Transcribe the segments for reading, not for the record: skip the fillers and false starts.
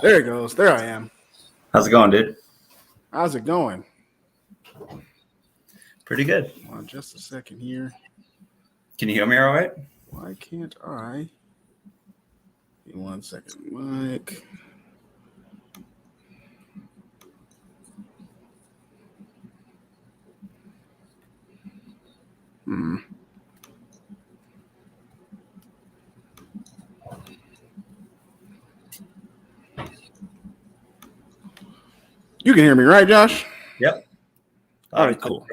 There it goes. There I am. How's it going, dude? How's it going? Pretty good. Hold on just a second here. Can you hear me all right? Why can't I? Give me 1 second, Mike. You can hear me, right, Josh? Yep. All right, cool.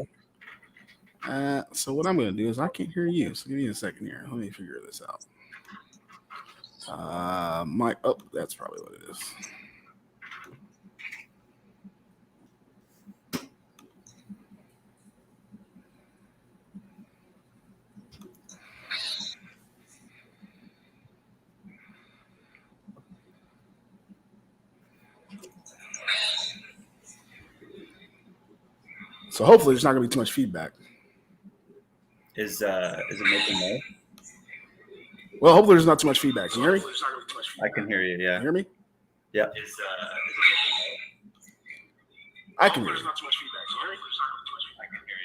So what I'm going to do is I can't hear you. So give me a second here. Let me figure this out. Mike. Oh, that's probably what it is. So hopefully there's not going to be too much feedback. Is it making noise? Well, hopefully there's not too much feedback. Can you hear me? I can hear you. Yeah. Can you hear me? Yeah. I can hear you. I can hear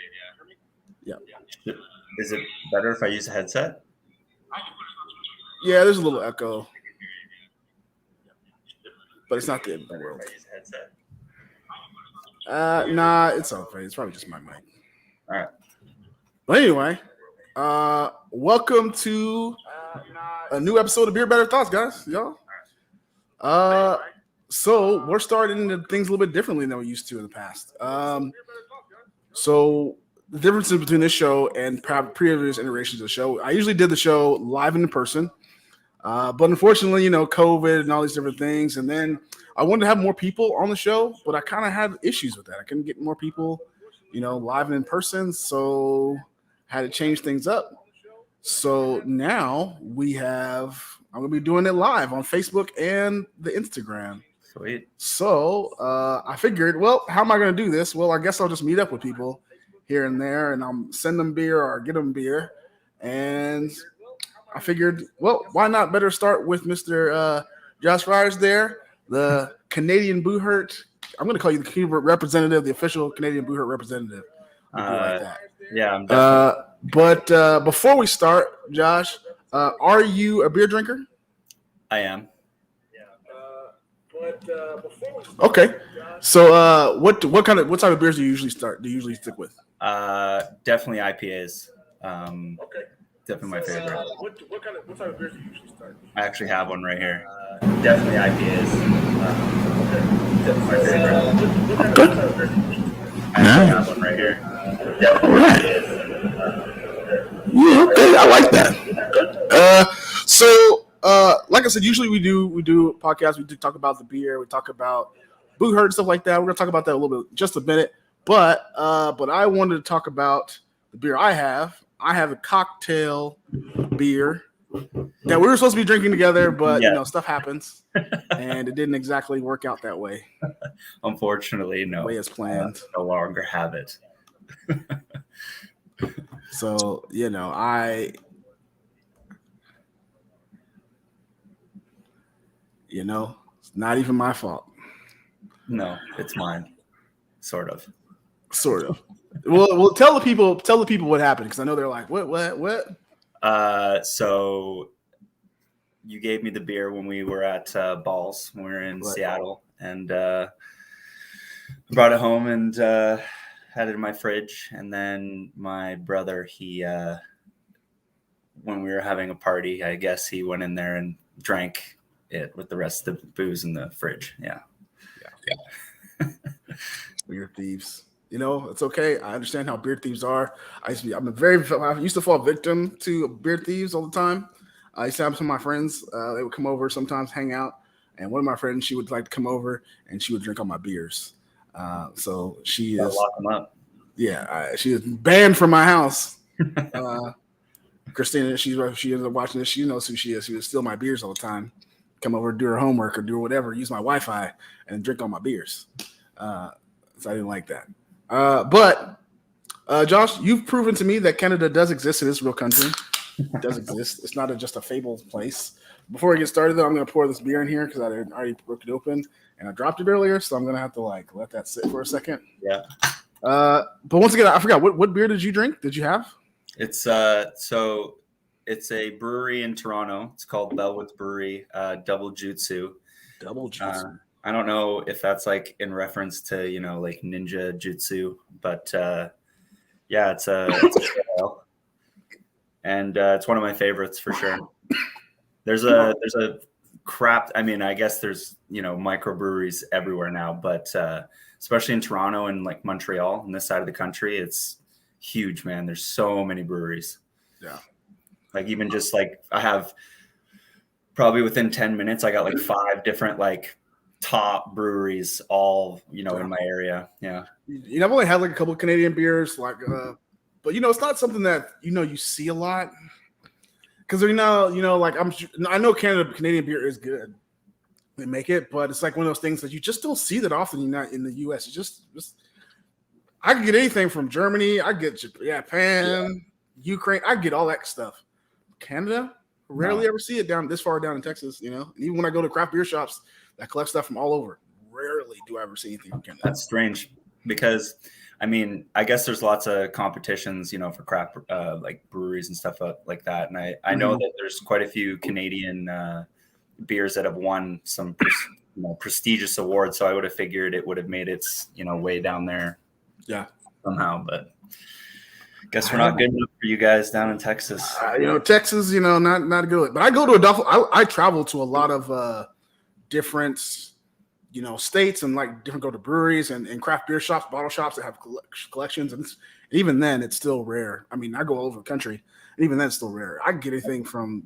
you. Yeah. Is it better if I use a headset? Yeah, there's a little echo, but it's not the end of the world. Nah, it's okay. It's probably just my mic. All right. But anyway, welcome to a new episode of Beer Better Thoughts, guys. Y'all. So we're starting things a little bit differently than we used to in the past. So the differences between this show and previous iterations of the show, I usually did the show live and in person. But unfortunately, COVID and all these different things. And then I wanted to have more people on the show, but I kind of had issues with that. I couldn't get more people, live and in person. So I had to change things up. So now I'm going to be doing it live on Facebook and the Instagram. Sweet. So I figured, well, how am I going to do this? Well, I guess I'll just meet up with people here and there and I'll send them beer or get them beer. And I figured, well, why not better start with Mr. Joshua Friars there, the Canadian Buhurt. I'm going to call you the Canadian representative, the official Canadian Buhurt representative. Like that. Yeah, I'm definitely. But before we start, Josh, are you a beer drinker? I am. Okay. So what type of beers do you usually stick with? Definitely IPAs. Okay. Definitely my favorite. What type of beers do you usually start? I actually have one right here. Definitely IPAs. Definitely my favorite. Okay. I actually have one right here. Definitely IPAs. Yeah, okay, I like that. So like I said, usually we do podcasts. We do talk about the beer. We talk about Buhurt and stuff like that. We're gonna talk about that a little bit, just a minute. But I wanted to talk about the beer I have. I have a cocktail beer that we were supposed to be drinking together, but stuff happens, and it didn't exactly work out that way. Unfortunately, no. The way as planned. No longer have it. So it's not even my fault. No, it's mine. Sort of. Well, tell the people what happened, because I know they're like, what? So you gave me the beer when we were at Balls when we were in Seattle, and brought it home and had it in my fridge. And then my brother, when we were having a party, I guess he went in there and drank it with the rest of the booze in the fridge. Yeah. Beer thieves. It's okay. I understand how beer thieves are. I used to fall victim to beer thieves all the time. I used to have some of my friends. They would come over sometimes, hang out, and one of my friends, she would like to come over and she would drink all my beers. So she is lock them up. Yeah, she is banned from my house. Christina, she ended up watching this. She knows who she is. She would steal my beers all the time. Come over, do her homework or do whatever, use my Wi-Fi and drink all my beers. So I didn't like that. But Josh, you've proven to me that Canada does exist in this real country. It does exist. It's not just a fable place. Before we get started, though, I'm going to pour this beer in here because I already broke it open and I dropped it earlier, so I'm going to have to let that sit for a second. Yeah. But once again, I forgot what beer did you drink? Did you have? It's so it's a brewery in Toronto. It's called Bellwoods Brewery, Double Jutsu. Double Jutsu. I don't know if that's like in reference to like ninja jutsu, but yeah, it's a and it's one of my favorites for sure. There's a crap. I mean, I guess there's microbreweries everywhere now, but especially in Toronto and like Montreal on this side of the country, it's huge, man. There's so many breweries. Yeah. Like even just like I have probably within 10 minutes, I got like 5 different like top breweries all in my area. Yeah. I've only had like a couple of Canadian beers, but it's not something that you see a lot. Because like I know Canadian beer is good. They make it, but it's like one of those things that you just don't see that often. Not in the U.S. It's just I can get anything from Germany. I get Japan, Ukraine. I get all that stuff. Canada, rarely ever see it down this far down in Texas. And even when I go to craft beer shops that collect stuff from all over, rarely do I ever see anything from Canada. That's strange because, I mean, I guess there's lots of competitions, for craft like breweries and stuff like that. And I know that there's quite a few Canadian beers that have won some prestigious awards. So I would have figured it would have made its way down there. Yeah, somehow, but guess we're not good enough for you guys down in Texas. Texas, not good. But I go to I travel to a lot of different, states and go to breweries and craft beer shops, bottle shops that have collections, and even then it's still rare. I mean, I go all over the country, and even then it's still rare. I can get anything from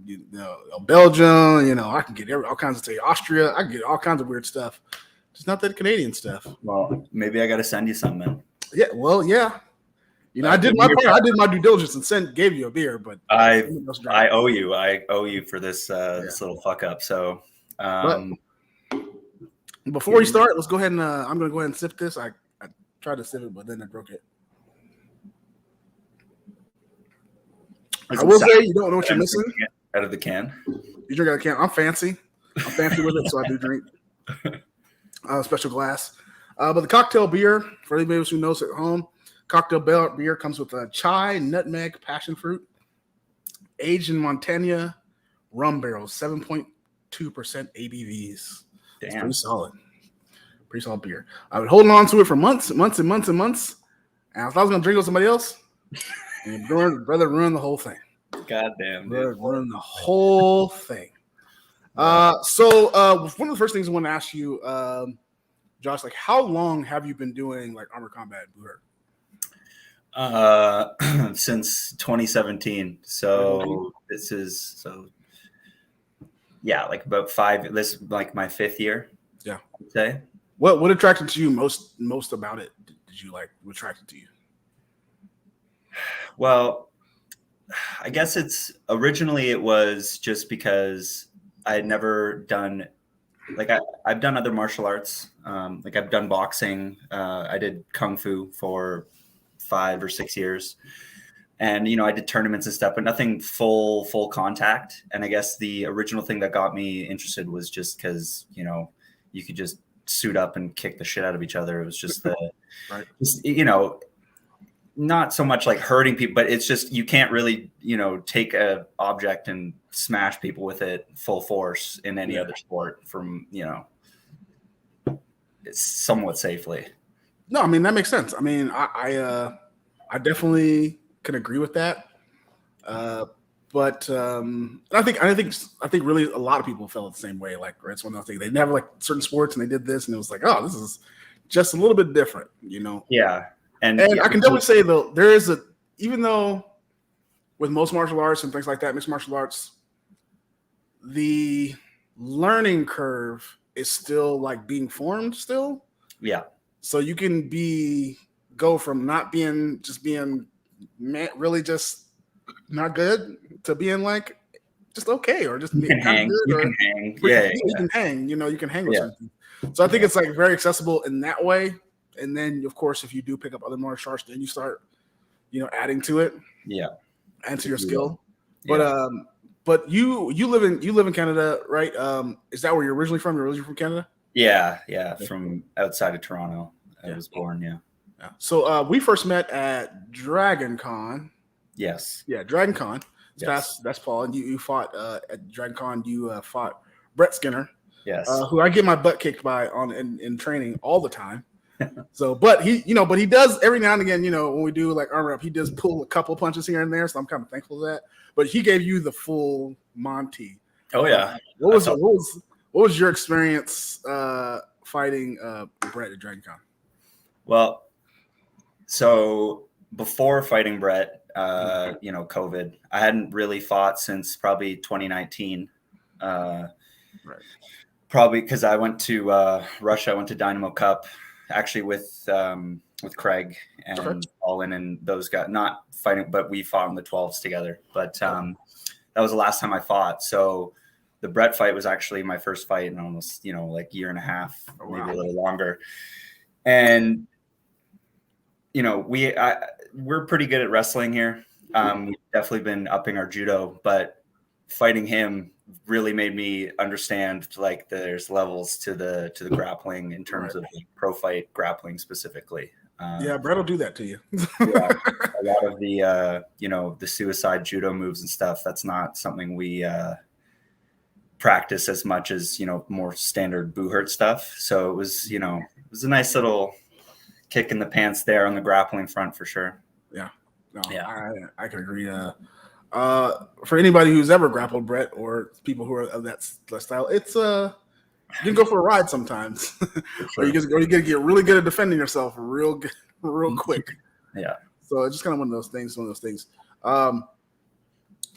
Belgium, I can get all kinds of Austria. I can get all kinds of weird stuff. Just not that Canadian stuff. Well, maybe I got to send you some then. Yeah, well, yeah. I did my part. I did my due diligence and gave you a beer, but I owe you. I owe you for this this little fuck up. So before we start, let's go ahead and I'm going to go ahead and sip this. I tried to sip it, but then I broke it. I will say you don't know what you're missing. Out of the can. You drink out of the can. I'm fancy with it, so I do drink special glass. But the cocktail beer, for anybody who knows at home, cocktail beer comes with chai, nutmeg, passion fruit, aged in Montana rum barrels, 7.2% ABVs. Damn. It's pretty solid. Pretty solid beer. I've been holding on to it for months and months and months and months. And if I was going to drink with somebody else, brother ruined the whole thing. Goddamn. Ruined the whole thing. So one of the first things I want to ask you, Josh, how long have you been doing armor combat Buhurt? Since 2017. So this is about 5. This is my 5th year. Yeah. I'd say. What attracted to you most about it? Did you what attracted to you? Well, I guess originally it was just because I had never done. I've done other martial arts. I've done boxing. I did kung fu for 5 or 6 years, and I did tournaments and stuff, but nothing full contact. And I guess the original thing that got me interested was just because you could just suit up and kick the shit out of each other. It was just right. Not so much hurting people, but it's just you can't really take a object and smash people with it full force in any other sport from it's somewhat safely. No, I mean that makes sense. I mean I definitely can agree with that. But I think really a lot of people felt the same way. It's one of those things. They didn't have certain sports and they did this and it was oh, this is just a little bit different, Yeah. And I can definitely say though, there is even though with most martial arts and things like that, mixed martial arts, the learning curve is still being formed still. Yeah. So you can go from not being really just not good to being just okay or just being kind of good. You can hang. Yeah. You can hang. You can hang with something. So I think it's very accessible in that way. And then, of course, if you do pick up other martial arts, then you start, adding to it. Yeah. And to your skill. But you live in Canada, right? Is that where you're originally from? You're originally from Canada? Yeah, from outside of Toronto. I was born, Yeah. So we first met at Dragon Con. Yes. Yeah, Dragon Con. Yes. That's Paul. And you fought at Dragon Con. You fought Brett Skinner. Yes. Who I get my butt kicked by in training all the time. So, but he does every now and again, when we do like armor up, he does pull a couple punches here and there. So I'm kind of thankful for that. But he gave you the full Monty. Oh yeah. What was your experience fighting Brett at Dragon Con? Well, so before fighting Brett, COVID, I hadn't really fought since probably 2019. Right. Probably because I went to Russia. I went to Dynamo Cup, actually with Craig and Olin and those guys. Not fighting, but we fought in the 12s together. But that was the last time I fought. So the Brett fight was actually my first fight in almost like year and a half, maybe a little longer. And we're pretty good at wrestling here. We've definitely been upping our judo, but fighting him really made me understand like there's levels to the grappling in terms of pro fight grappling specifically. Brett will do that to you. A lot of the the suicide judo moves and stuff, that's not something we practice as much as more standard Buhurt stuff. So it was a nice little kick in the pants there on the grappling front for sure. I can agree. For anybody who's ever grappled Brett or people who are of that style, it's you can go for a ride sometimes, or you get really good at defending yourself real quick. Yeah. So it's just kind of one of those things.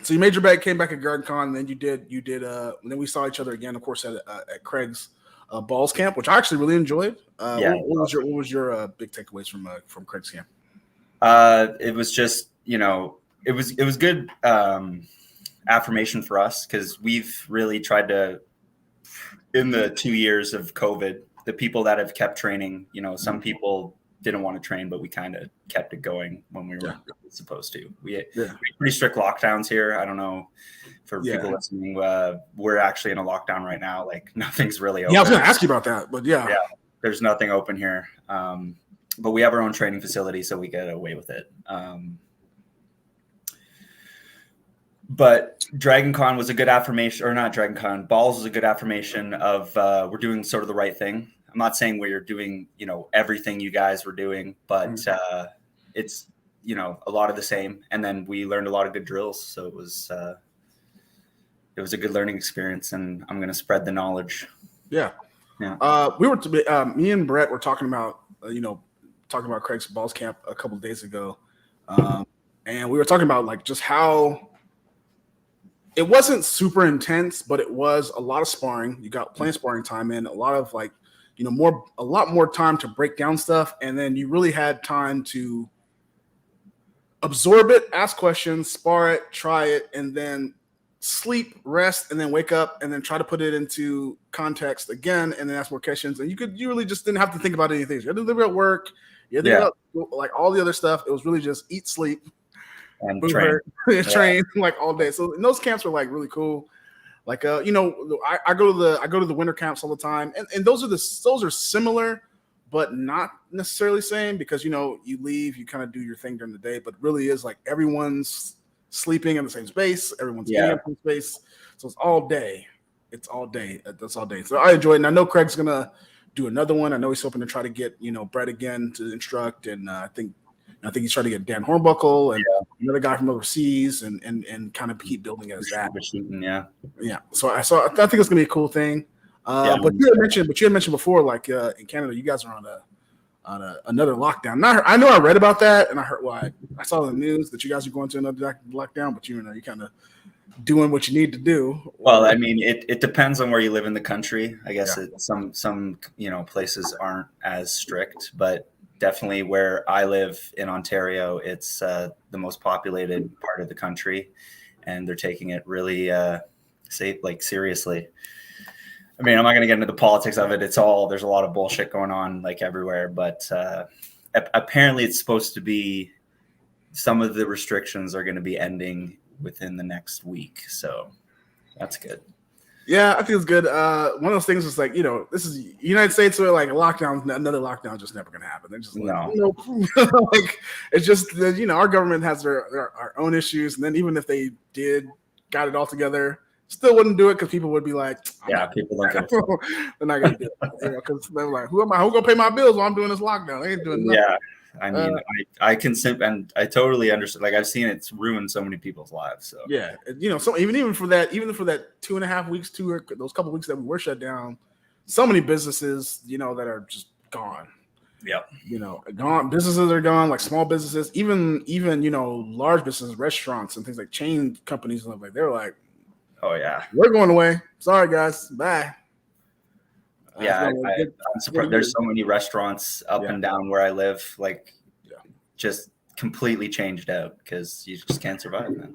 So you made your bet, came back at Garden Con, and then you did. And then we saw each other again, of course, at Craig's Balls Camp, which I actually really enjoyed. What was your big takeaways from Craig's camp? It was just it was good affirmation for us because we've really tried to, in the 2 years of COVID, the people that have kept training, some people didn't want to train, but we kind of kept it going when we were supposed to. We had pretty strict lockdowns here. I don't know for people listening, we're actually in a lockdown right now. Like nothing's really open. Yeah, I was going to ask you about that, but yeah, there's nothing open here. But we have our own training facility, so we get away with it. But Dragon Con was a good affirmation, or not Dragon Con, Balls was a good affirmation of we're doing sort of the right thing. I'm not saying we're doing, everything you guys were doing, but it's, a lot of the same. And then we learned a lot of good drills. So it was a good learning experience, and I'm going to spread the knowledge. Yeah. Me and Brett were talking about Craig's Balls Camp a couple of days ago. And we were talking about like just how it wasn't super intense, but it was a lot of sparring. You got plenty of sparring time in, a lot of like, a lot more time to break down stuff. And then you really had time to absorb it, ask questions, spar it, try it, and then sleep, rest, and then wake up and then try to put it into context again and then ask more questions. And you really just didn't have to think about anything. You had to think about work. You had to think about like all the other stuff. It was really just eat, sleep, and train like all day. So those camps were like really cool. Like I go to the winter camps all the time, and those are similar, but not necessarily the same because you leave, you kind of do your thing during the day, but really is like everyone's sleeping in the same space, everyone's eating in the same space, so it's all day. That's all day. So I enjoy it, and I know Craig's gonna do another one. I know he's hoping to try to get Brett again to instruct, and I think he's trying to get Dan Hornbuckle and another guy from overseas, and kind of keep building it as that. Yeah. So I think it's gonna be a cool thing. But you had mentioned before, like in Canada, you guys are on another lockdown. I know I read about that, and I heard I saw in the news that you guys are going to another lockdown, but you're kind of doing what you need to do. Well, I mean, it depends on where you live in the country. I guess some places aren't as strict, but definitely where I live in Ontario, it's the most populated part of the country, and they're taking it really seriously. I mean, I'm not going to get into the politics of it. There's a lot of bullshit going on like everywhere, but apparently it's supposed to be some of the restrictions are going to be ending within the next week. So that's good. Yeah, I think it's good. One of those things is like, this is United States where like another lockdown is just never going to happen. They're just like, No. like it's just that, our government has our own issues. And then even if they got it all together, still wouldn't do it because people would be like, people don't get they're not going to do it. Because they're like, who am I? Who's going to pay my bills while I'm doing this lockdown? I ain't doing nothing. Yeah. I mean, I can and I totally understand. Like I've seen it's ruined so many people's lives. So yeah, so even for that 2.5 weeks, those couple weeks that we were shut down, so many businesses, that are just gone. Yeah, gone. Businesses are gone, like small businesses, even large businesses, restaurants and things like chain companies and stuff like. They're like, oh yeah, we're going away. Sorry guys, bye. Yeah, I'm surprised. There's so many restaurants up and down where I live, like just completely changed out because you just can't survive, man.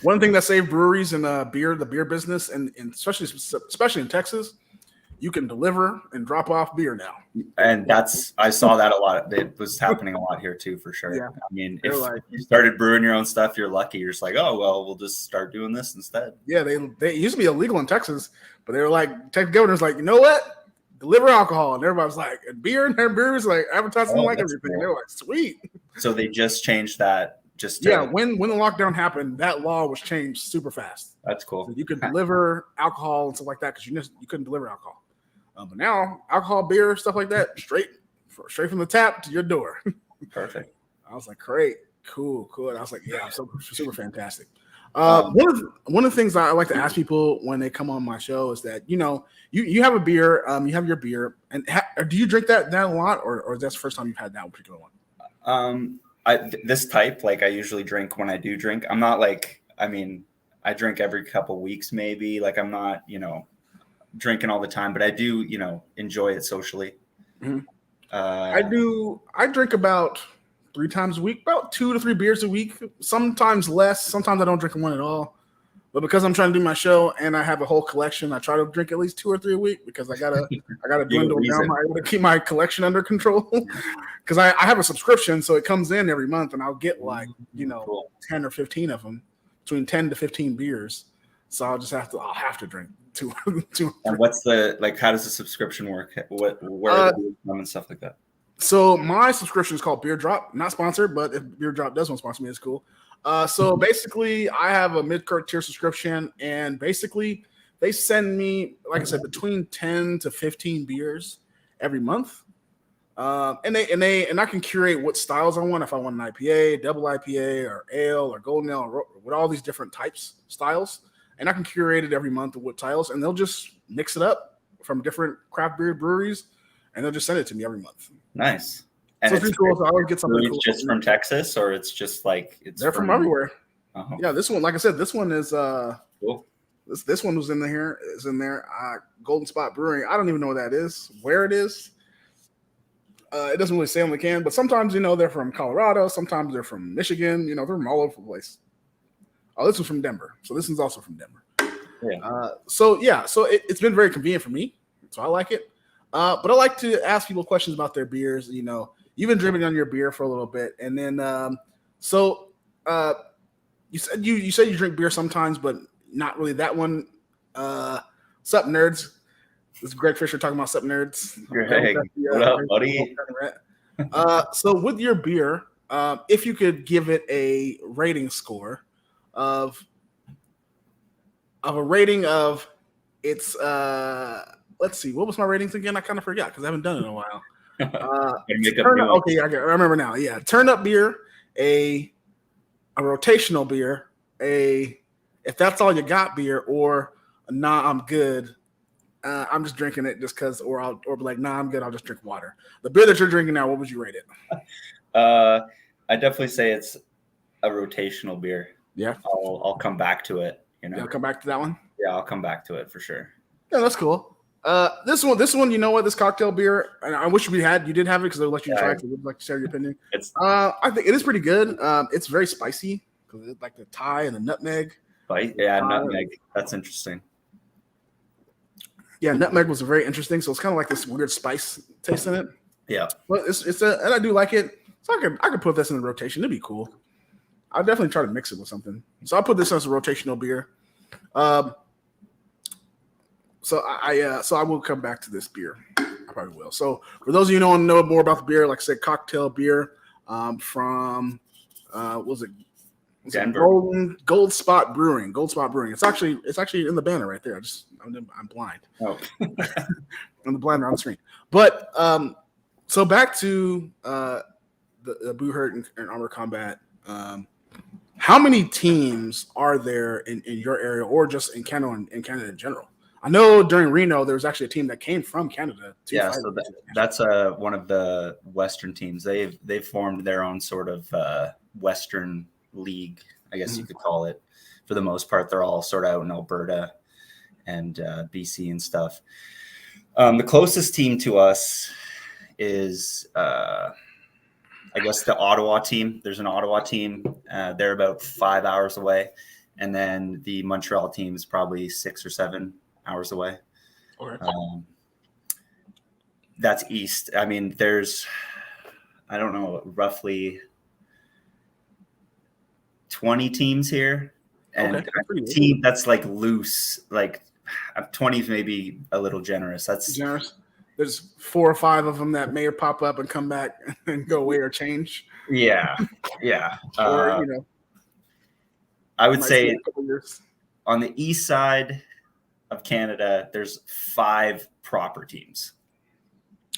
One thing that saved breweries and the beer business, and especially in Texas, you can deliver and drop off beer now. And I saw that a lot. It was happening a lot here too, for sure. Yeah. I mean, if you started brewing your own stuff, you're lucky. You're just like, oh well, we'll just start doing this instead. Yeah, they used to be illegal in Texas, but they were like, Texas governor's like, you know what? Deliver alcohol, and everybody's like, and beer, and their beers like advertising like everything. Cool. They're like, sweet. So they just changed that. When the lockdown happened, that law was changed super fast. That's cool. So you could deliver alcohol and stuff like that because you couldn't deliver alcohol. But now alcohol, beer, stuff like that, straight from the tap to your door. Perfect. I was like, great, cool. And I was like, yeah, super fantastic. One of the things I like to ask people when they come on my show is that you have a beer, you have your beer, and do you drink that a lot, or is that the first time you've had that particular one? This type, like I usually drink when I do drink. I'm not like, I mean, I drink every couple weeks maybe. Like I'm not, drinking all the time, but I do, enjoy it socially. Mm-hmm. I drink about 3 times a week, about 2 to 3 beers a week, sometimes less. Sometimes I don't drink one at all. But because I'm trying to do my show and I have a whole collection, I try to drink at least 2 or 3 a week because I gotta dwindle down to keep my collection under control. Because I have a subscription, so it comes in every month, and I'll get like 10 or 15 of them, between 10 to 15 beers. So I'll have to drink 2. And what's how does the subscription work? Where are the come and stuff like that? So my subscription is called Beer Drop, not sponsored, but if Beer Drop does want to sponsor me, it's cool. So basically, I have a mid-tier subscription, and basically they send me, like I said, between 10 to 15 beers every month, and I can curate what styles I want. If I want an IPA, double IPA, or ale, or golden ale, or with all these different styles, and I can curate it every month with what titles, and they'll just mix it up from different craft beer breweries, and they'll just send it to me every month. Nice. And so it's pretty cool. So I always get something cool. Just from Texas, or it's just like they're from everywhere. Uh-huh. Yeah, this one, like I said, this one is cool. This one was in there. Golden Spot Brewing. I don't even know what that is. Where it is, it doesn't really say on the can. But sometimes they're from Colorado. Sometimes they're from Michigan. They're from all over the place. Oh, this was from Denver. So this one's also from Denver. Yeah. So it's been very convenient for me. So I like it. But I like to ask people questions about their beers. You've been dripping on your beer for a little bit, and then you said you drink beer sometimes, but not really that one. Sup, nerds? This is Greg Fisher talking about Sup, nerds. Hey, what up, buddy? So with your beer, if you could give it a rating score of a rating of its let's see, what was my ratings again? I kind of forgot because I haven't done it in a while. Okay, I remember now. Yeah, turn up beer, a rotational beer, if that's all you got beer, or nah, I'm good. I'm just drinking it just because, or be like, nah, I'm good. I'll just drink water. The beer that you're drinking now, what would you rate it? I definitely say it's a rotational beer. Yeah, I'll come back to it. You'll come back to that one. Yeah, I'll come back to it for sure. Yeah, that's cool. This one, you know what? This cocktail beer, and I wish you did have it because I would let you try it. Would like to share your opinion. I think it is pretty good. It's very spicy because it's like the Thai and the nutmeg. Nutmeg. That's interesting. Yeah, nutmeg was very interesting. So it's kind of like this weird spice taste in it. Yeah, but and I do like it. So I could put this in the rotation. It'd be cool. I'll definitely try to mix it with something. So I'll put this as a rotational beer. So I will come back to this beer. I probably will. So for those of you who don't know more about the beer, like I said, cocktail beer from what was it? Denver. Gold Spot Brewing. Gold Spot Brewing. It's actually in the banner right there. I'm blind. Oh, I'm the blind on the screen. But so back to the Buhurt and Armor Combat. How many teams are there in your area, or just in Canada in general? I know during Reno there was actually a team that came from Canada. Yeah, so that's one of the Western teams. They've formed their own sort of Western league, I guess you could call it. For the most part, they're all sort of out in Alberta and BC and stuff. The closest team to us is, I guess, the Ottawa team. There's an Ottawa team. They're about 5 hours away. And then the Montreal team is probably 6 or 7 hours away. Okay. That's east. I mean, there's, I don't know, roughly 20 teams here. And team that's like loose, like 20 is maybe a little generous. That's generous. There's 4 or 5 of them that may pop up and come back and go away or change. Yeah. Or, I would say on the east side of Canada, there's 5 proper teams.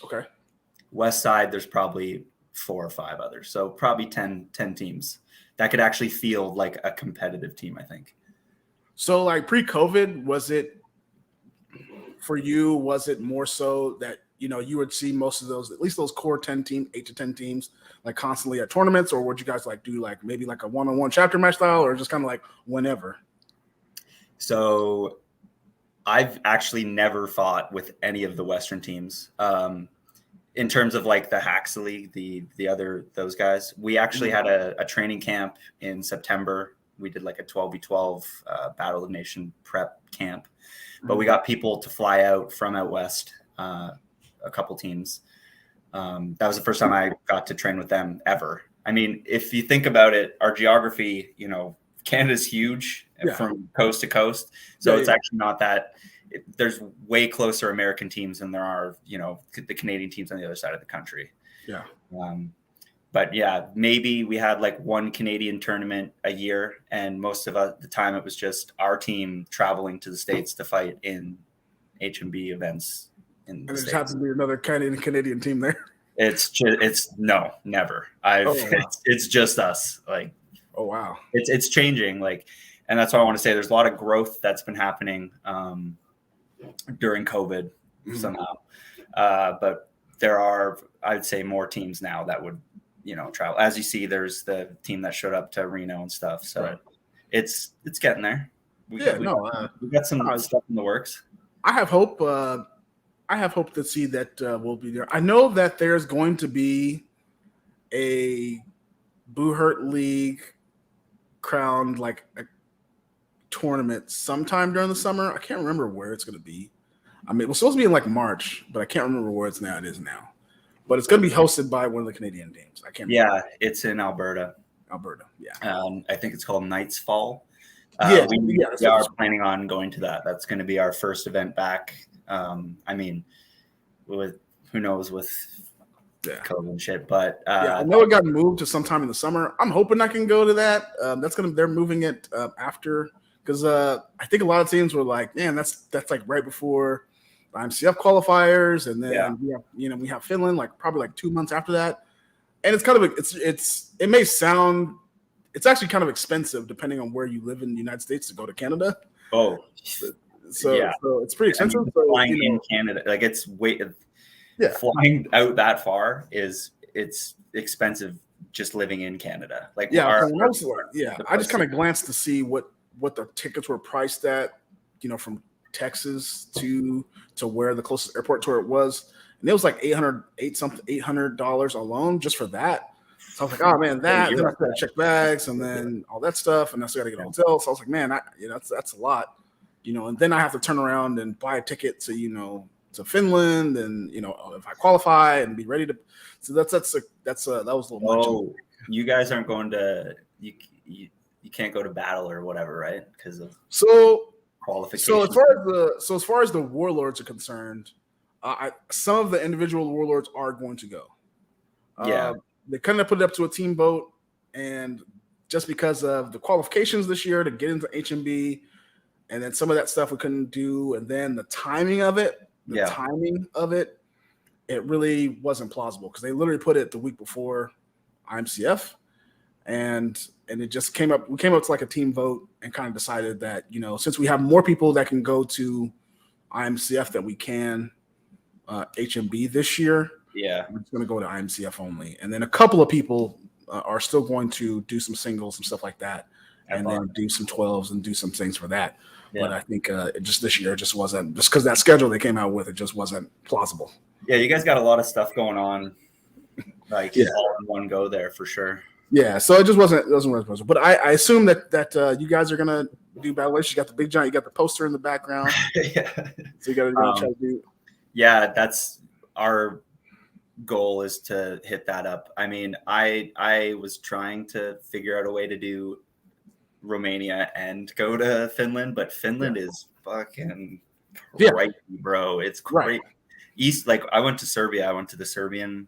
Okay. West side, there's probably 4 or 5 others. So probably 10 teams that could actually feel like a competitive team, I think. So like pre-COVID, was it more so that, you would see most of those, at least those core 10 teams, 8 to 10 teams, like constantly at tournaments, or would you guys like do like maybe like a one-on-one chapter match style, or just kind of like whenever? So I've actually never fought with any of the Western teams. In terms of like the Haxa League, the other, those guys, we actually had a training camp in September. We did like a 12v12 Battle of Nation prep camp, but we got people to fly out from out West, a couple teams. That was the first time I got to train with them ever. I mean, if you think about it, our geography, Canada's huge from coast to coast. So it's actually not that. There's way closer American teams than there are, the Canadian teams on the other side of the country. Yeah. But yeah, maybe we had like one Canadian tournament a year, and most of the time it was just our team traveling to the States to fight in HMB events. And there just happens to be another Canadian team there. It's no, never. It's just us. Like, oh wow, it's changing. Like, and that's why I want to say there's a lot of growth that's been happening during COVID somehow. But there are, I'd say, more teams now that would, travel. As you see, there's the team that showed up to Reno and stuff. So it's getting there. We got some stuff in the works. I have hope. I have hope to see that we'll be there. I know that there's going to be a Buhurt League crowned like a tournament sometime during the summer. I can't remember where it's going to be. I mean, it was supposed to be in like March, but I can't remember where it is now. But it's going to be hosted by one of the Canadian teams. I can't remember. Yeah, it's in Alberta. Yeah. I think it's called Knights Fall. We are planning on going to that. That's going to be our first event back. I mean, with who knows with COVID and shit, but I know it got moved to sometime in the summer. I'm hoping I can go to that. They're moving it after, because I think a lot of teams were like, man, that's like right before the IMCF qualifiers, and then we have Finland like probably like 2 months after that, and it's kind of it may sound, it's actually kind of expensive depending on where you live in the United States to go to Canada. Oh. So it's pretty expensive. I mean, flying in Canada, like it's flying out that far it's expensive just living in Canada. Like I just kind of glanced to see what the tickets were priced at, from Texas to where the closest airport to it was, and it was like $800 alone just for that. So I was like, oh man, then I got to check bags and then all that stuff, and I still got to get a hotel. So I was like, man, that's a lot. And then I have to turn around and buy a ticket to, to Finland, and, if I qualify and be ready to. So that was a little much. Oh, you guys aren't going to. you can't go to battle or whatever, right? Because of So qualifications. as far as the warlords are concerned, some of the individual warlords are going to go. Yeah. They kind of put it up to a team vote, and just because of the qualifications this year to get into HMB, and then some of that stuff we couldn't do, and then the timing of it, it really wasn't plausible because they literally put it the week before IMCF, and it just came up. We came up to like a team vote and kind of decided that, you know, since we have more people that can go to IMCF than we can HMB this year, yeah, we're just going to go to IMCF only, and then a couple of people are still going to do some singles and stuff like that, and then do some 12s and do some things for that. Yeah. But I think just this year, it just wasn't, just because that schedule they came out with, it just wasn't plausible. Yeah, you guys got a lot of stuff going on, like all in one go there for sure. Yeah, so it wasn't plausible. But I assume that you guys are gonna do battle race. You got the big giant, you got the poster in the background. Yeah, so you got to try to do. Yeah, that's our goal, is to hit that up. I mean, I was trying to figure out a way to do Romania and go to Finland, but Finland is fucking crazy, bro. It's great. East, like I went to Serbia. I went to the Serbian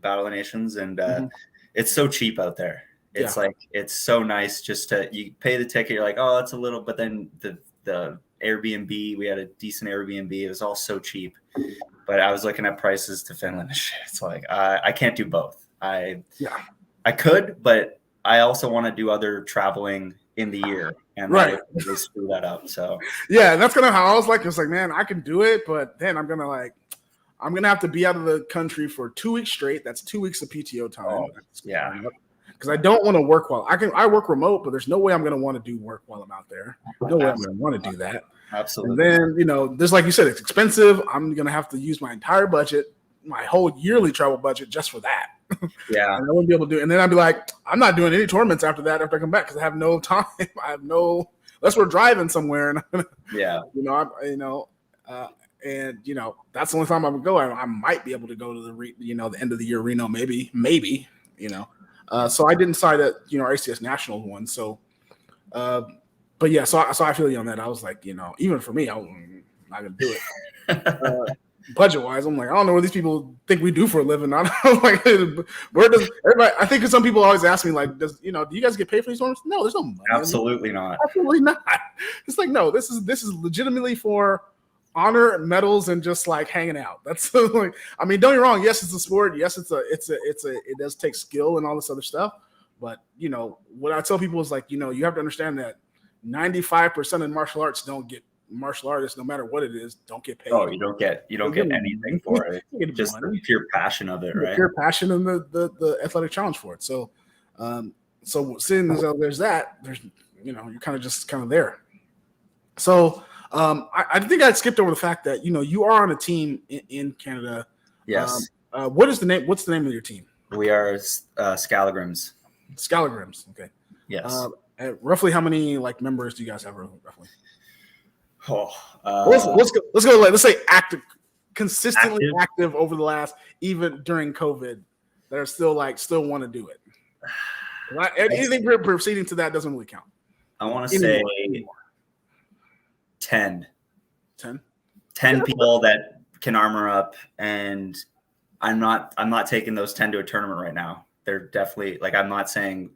Battle of Nations, and it's so cheap out there. It's like, it's so nice just to, you pay the ticket, you're like, oh, that's a little, but then the Airbnb, we had a decent Airbnb. It was all so cheap. But I was looking at prices to Finland. It's like, I can't do both. I could, but I also want to do other traveling in the year, and they screw that up. So yeah, that's kind of how I was like. It's like, man, I can do it, but then I'm gonna have to be out of the country for 2 weeks straight. That's 2 weeks of PTO time. Oh, yeah, because I don't want to work while I work remote, but there's no way I'm gonna want to do work while I'm out there. No way I'm gonna want to do that. Absolutely. And then, you know, just like you said, it's expensive. I'm gonna have to use my entire budget, my whole yearly travel budget, just for that. Yeah, and I wouldn't be able to do. And then I'd be like, I'm not doing any tournaments after that after I come back because I have no time. I have no, unless we're driving somewhere. And and you know, that's the only time I would go. I might be able to go to the end of the year Reno, maybe, you know. So I didn't decide that, you know, our ACS National one. So, but yeah, so I feel you on that. I was like, you know, even for me, I'm not gonna do it. Budget wise, I'm like, I don't know what these people think we do for a living. I don't like, where does everybody? I think some people always ask me, like, do you guys get paid for these tournaments? No, there's no money. Absolutely not. Absolutely not. It's like, no, this is legitimately for honor, medals, and just like hanging out. That's like, I mean, don't get me wrong. Yes, it's a sport. Yes, it does take skill and all this other stuff. But you know, what I tell people is like, you know, you have to understand that 95% of martial arts don't get. Martial artists, no matter what it is, don't get paid. Oh, you don't get anything for it. Just the pure passion of it, right? Pure passion and the athletic challenge for it. So, seeing as there's you know, you're kind of there. So, I think I skipped over the fact that, you know, you are on a team in Canada. Yes. What's the name of your team? We are Scalagrams. Scalagrams. Okay. Yes. Roughly how many like members do you guys have roughly? Oh, let's go. Let's say consistently active over the last, even during COVID, that are still want to do it. Anything proceeding to that doesn't really count. I want to say 10. 10 people that can armor up, and I'm not taking those 10 to a tournament right now. They're definitely, like, I'm not saying,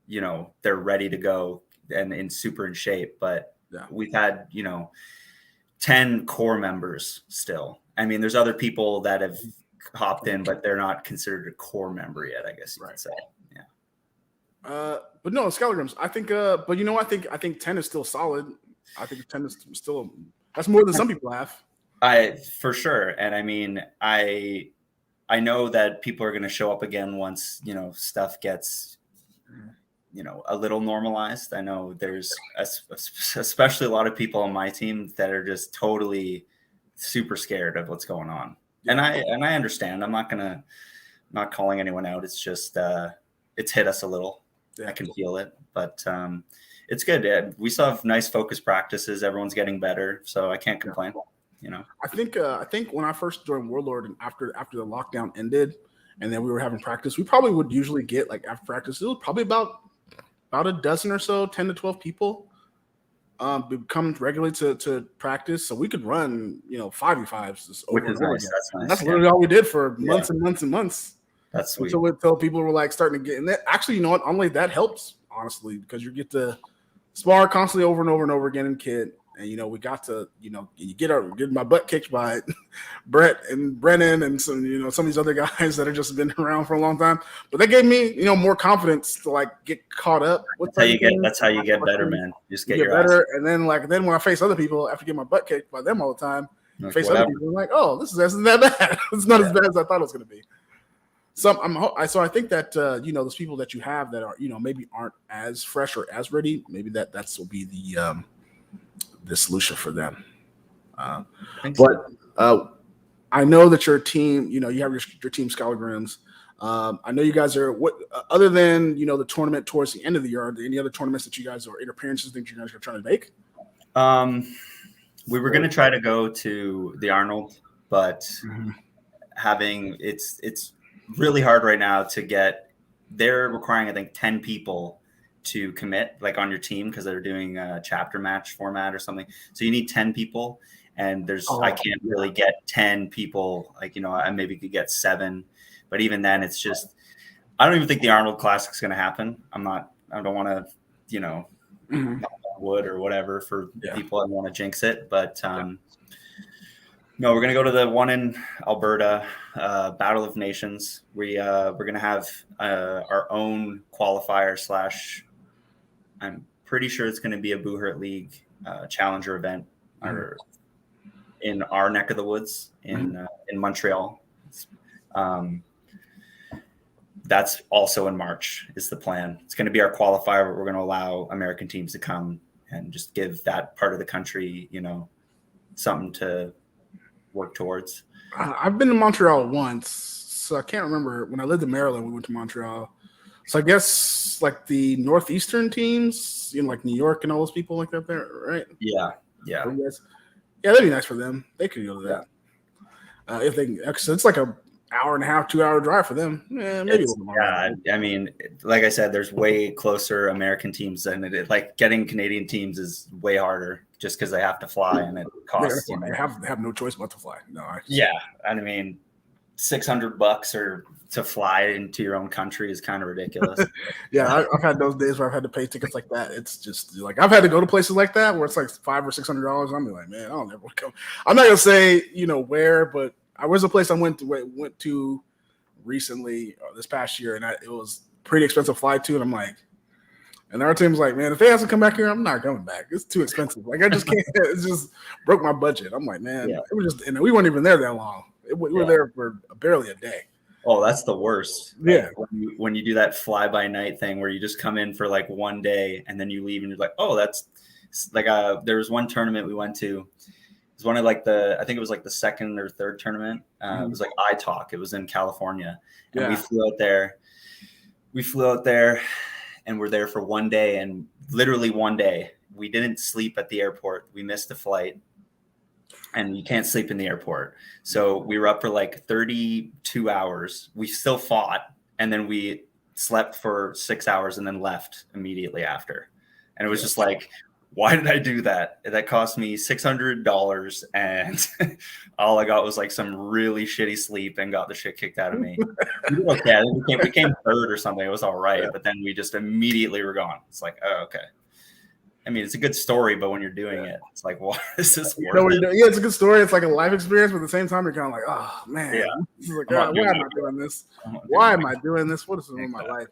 you know, they're ready to go and in shape, but we've had, you know, 10 core members still. I mean, there's other people that have hopped in, but they're not considered a core member yet, I guess you could say. Yeah. But no, Scalagrams, I think, but you know, I think 10 is still solid. I think 10 is still, that's more than some people have. For sure. And I mean, I know that people are going to show up again once, you know, stuff gets, you know, a little normalized. I know there's especially a lot of people on my team that are just totally super scared of what's going on. And I understand. I'm not calling anyone out. It's just, it's hit us a little. Yeah. I can feel it, but it's good. We still have nice focus practices. Everyone's getting better, so I can't complain. You know, I think when I first joined Warlord, and after the lockdown ended, and then we were having practice, we probably would usually get, like, after practice, it was probably about about a dozen or so, 10 to 12 people come regularly to practice. So we could run, 5v5s just over which and is over nice. again. That's nice. That's literally all we did for Yeah. months and months and months. That's sweet. Until people were like starting to get in that. Actually, you know what? Only that helps, honestly, because you get to spar constantly over and over and over again in kit. And we got to, you get my butt kicked by Brett and Brennan and some of these other guys that have just been around for a long time. But that gave me, more confidence to like get caught up. That's how you get better, man. Just get your better. ass. And then when I face other people after getting my butt kicked by them all the time, Like, face other people, I'm like, oh, this isn't that bad. It's not as bad as I thought it was going to be. So I think that those people that you have that are maybe aren't as fresh or as ready, maybe that's will be the solution for them. I know that your team, you have your team Scholograms. I know you guys are other than the tournament towards the end of the year. Are there any other tournaments that you guys or appearances that you guys are trying to make? We were going to try to go to the Arnold, but it's really hard right now to get. They're requiring, I think, 10 people to commit, like on your team, because they're doing a chapter match format or something. So you need 10 people, and I can't really get 10 people. Like I maybe could get 7, but even then, it's just I don't even think the Arnold Classic is going to happen. I don't want to knock on wood or whatever for people. I don't want to jinx it, but no, we're going to go to the one in Alberta, Battle of Nations. We're going to have our own qualifier / I'm pretty sure it's going to be a Buhurt League Challenger event in our neck of the woods in Montreal. That's also in March is the plan. It's going to be our qualifier, but we're going to allow American teams to come and just give that part of the country, something to work towards. I've been to Montreal once, so I can't remember. When I lived in Maryland, we went to Montreal. So I guess like the northeastern teams, like New York and all those people like that there, right? Yeah. Yeah, that'd be nice for them. They could go to that. If they can, it's like a hour and a half, 2 hour drive for them. Yeah, maybe a little more. Yeah, I mean, like I said, there's way closer American teams than it is. Like getting Canadian teams is way harder just because they have to fly and it costs. They have no choice but to fly. No, I mean, $600 or to fly into your own country is kind of ridiculous. Yeah, I've had those days where I've had to pay tickets like that. It's just like I've had to go to places like that where it's like $500 or $600. I'm like, man, I'll never come. I'm not gonna say where, but I was a place I went to recently this past year, and it was pretty expensive flight too. And I'm like, and our team's like, man, if they have to come back here, I'm not coming back. It's too expensive. Like I just can't. It just broke my budget. I'm like, man, it was just, and we weren't even there that long. We were there for barely a day. Oh, that's the worst. Yeah. Like when you do that fly by night thing where you just come in for like one day and then you leave and you're like, oh, that's like there was one tournament we went to. It was one of like I think it was like the second or third tournament. It was like iTalk. It was in California. And we flew out there. And we're there for one day, and literally one day. We didn't sleep at the airport. We missed a flight. And you can't sleep in the airport. So we were up for like 32 hours. We still fought. And then we slept for 6 hours and then left immediately after. And it was just like, why did I do that? That cost me $600. And all I got was like some really shitty sleep and got the shit kicked out of me. Okay, we came third or something. It was all right. But then we just immediately were gone. It's like, oh, okay. I mean, it's a good story, but when you're doing it, it's like, what is this worth it? Yeah, it's a good story. It's like a life experience, but at the same time, you're kind of like, oh, man. Yeah. This is like, why am I doing this? Why am I doing this? What is in my life?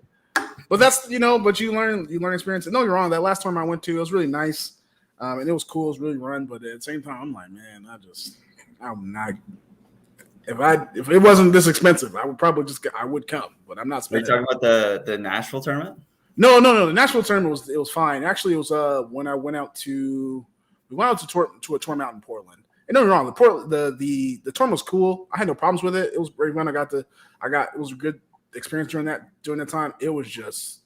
But that's, but you learn experience. And no, you're wrong. That last tournament I went to, it was really nice. And it was cool. It was really run. But at the same time, I'm like, man, I'm not. If it wasn't this expensive, I would come, but I'm not spending. Are you talking about the Nashville tournament? No. The Nashville tournament was fine. Actually, it was when I went out to a tournament out in Portland. And don't get me wrong, the tournament was cool. I had no problems with it. It was very fun. It was a good experience during that time. It was just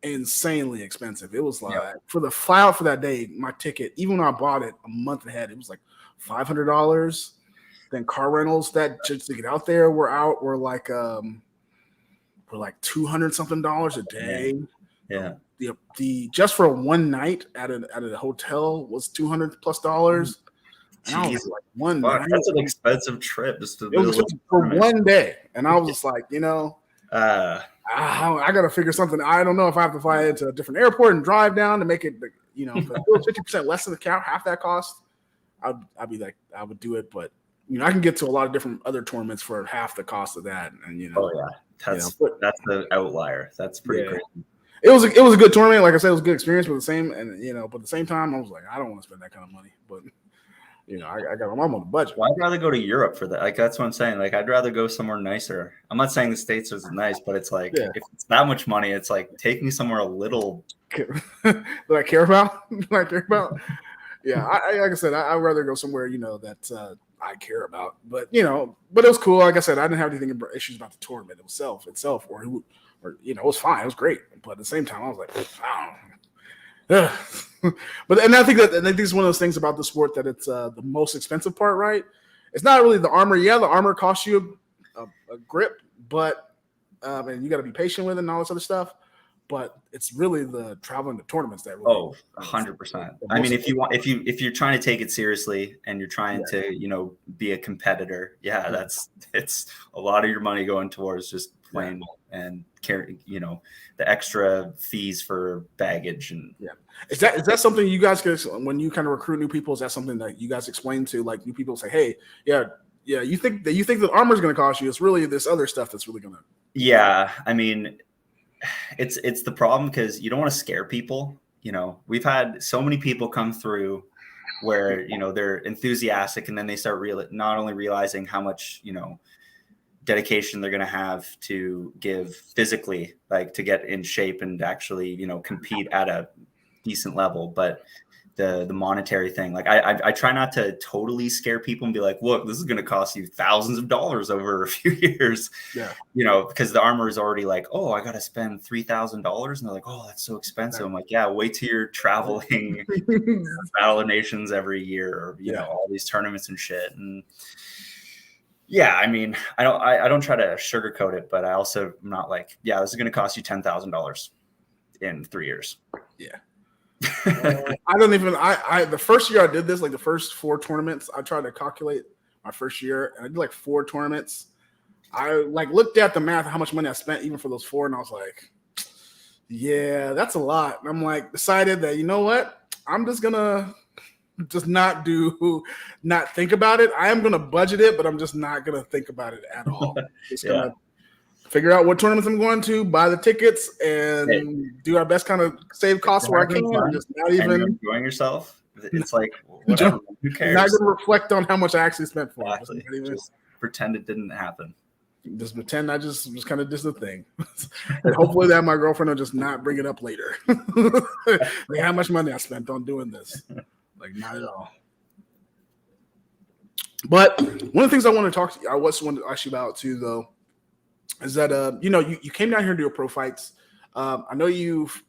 insanely expensive. It was like for the fly out for that day, my ticket, even when I bought it a month ahead, it was like $500. Then car rentals that just to get out there were like $200 something a day. Yeah. the just for one night at a hotel was $200+. And I was like, one night. That's an expensive trip just to it was for one day. And I was just like, I got to figure something. I don't know if I have to fly into a different airport and drive down to make it, if it was 50% less than the count, half that cost, I'd be like, I would do it. But, I can get to a lot of different other tournaments for half the cost of that. And, oh, yeah. That's the outlier. That's pretty crazy. It was a good tournament. Like I said, it was a good experience, but at the same time, I was like, I don't want to spend that kind of money. But I'm on the budget. Well, I'd rather go to Europe for that. Like that's what I'm saying. Like I'd rather go somewhere nicer. I'm not saying the States is nice, but it's like if it's that much money, it's like take me somewhere a little. That I care about. Yeah, like I said, I'd rather go somewhere that I care about. But but it was cool. Like I said, I didn't have anything issues about the tournament itself, or it was fine. It was great. But at the same time, I was like, But I think this is one of those things about the sport that it's the most expensive part, right? It's not really the armor. Yeah, the armor costs you a grip, but and you got to be patient with it and all this other stuff. But it's really the traveling to tournaments that really 100%. I mean, if you're trying to take it seriously and you're trying to be a competitor, it's a lot of your money going towards just playing and carry the extra fees for baggage and Is that something you guys can, when you kind of recruit new people, is that something that you guys explain to like new people, say, hey, you think that armor is going to cost you, it's really this other stuff that's really going to I mean, it's the problem because you don't want to scare people. We've had so many people come through where they're enthusiastic and then they start not only realizing how much dedication they're going to have to give physically, like to get in shape and actually compete at a decent level, but the monetary thing, like I try not to totally scare people and be like, look, this is going to cost you thousands of dollars over a few years, because the armor is already like, oh, I got to spend $3,000, and they're like, oh, that's so expensive. I'm like, yeah, wait till you're traveling Battle of Nations every year, or all these tournaments and shit. And I mean, I don't try to sugarcoat it, but I also am not like, this is going to cost you $10,000 in 3 years. I don't even. The first year I did this, like the first 4 tournaments, I tried to calculate my first year, and I did like 4 tournaments. I like looked at the math of how much money I spent even for those 4, and I was like, yeah, that's a lot. And I'm like decided that what, I'm just gonna not think about it. I am gonna budget it, but I'm just not gonna think about it at all. Just gonna figure out what tournaments I'm going to, buy the tickets, and do our best kind of save costs where I can. And just not even enjoying yourself. It's like whatever. Who cares? Not going to reflect on how much I actually spent for it. Just pretend it didn't happen. Just pretend I just was kind of just a thing. And hopefully that my girlfriend will just not bring it up later. Like how much money I spent on doing this. Like not at all. But one of the things I want to ask you about too, though, is that you came down here to do pro fights. I know you've